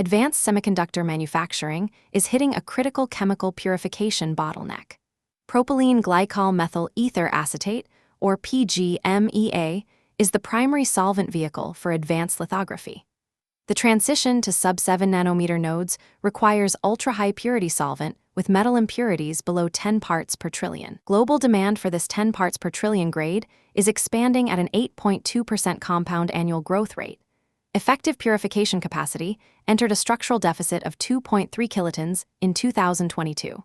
advanced semiconductor manufacturing is hitting a critical chemical purification bottleneck. Propylene glycol methyl ether acetate, or PGMEA, is the primary solvent vehicle for advanced lithography. The transition to sub-7 nanometer nodes requires ultra-high purity solvent with metal impurities below 10 parts per trillion. Global demand for this 10 parts per trillion grade is expanding at an 8.2% compound annual growth rate. Effective purification capacity entered a structural deficit of 2.3 kilotons in 2022.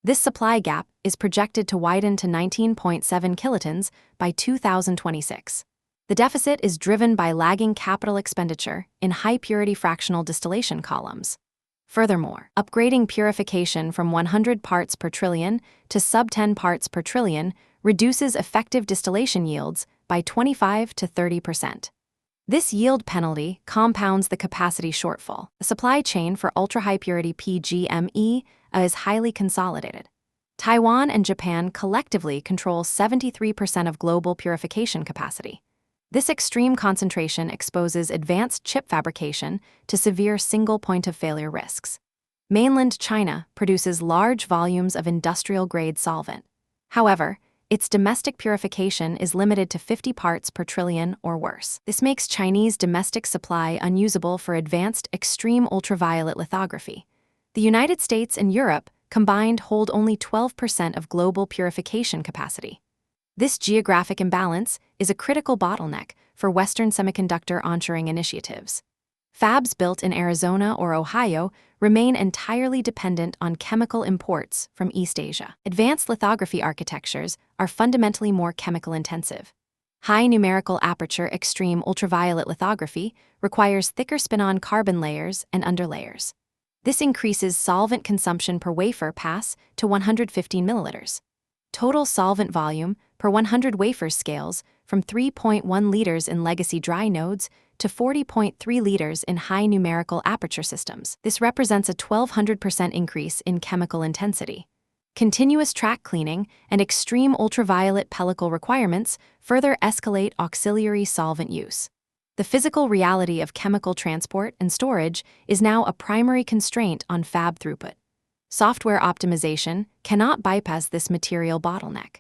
This supply gap is projected to widen to 19.7 kilotons by 2026. The deficit is driven by lagging capital expenditure in high-purity fractional distillation columns. Furthermore, upgrading purification from 100 parts per trillion to sub-10 parts per trillion reduces effective distillation yields by 25 to 30%. This yield penalty compounds the capacity shortfall. The supply chain for ultra-high purity PGME is highly consolidated. Taiwan and Japan collectively control 73% of global purification capacity. This extreme concentration exposes advanced chip fabrication to severe single point-of-failure risks. Mainland China produces large volumes of industrial-grade solvent. However, its domestic purification is limited to 50 parts per trillion or worse. This makes Chinese domestic supply unusable for advanced extreme ultraviolet lithography. The United States and Europe combined hold only 12% of global purification capacity. This geographic imbalance is a critical bottleneck for Western semiconductor onshoring initiatives. Fabs built in Arizona or Ohio remain entirely dependent on chemical imports from East Asia. Advanced lithography architectures are fundamentally more chemical intensive. High numerical aperture extreme ultraviolet lithography requires thicker spin-on carbon layers and underlayers. This increases solvent consumption per wafer pass to 115 milliliters. Total solvent volume per 100 wafers scales from 3.1 liters in legacy dry nodes to 40.3 liters in high numerical aperture systems. This represents a 1,200% increase in chemical intensity. Continuous track cleaning and extreme ultraviolet pellicle requirements further escalate auxiliary solvent use. The physical reality of chemical transport and storage is now a primary constraint on fab throughput. Software optimization cannot bypass this material bottleneck.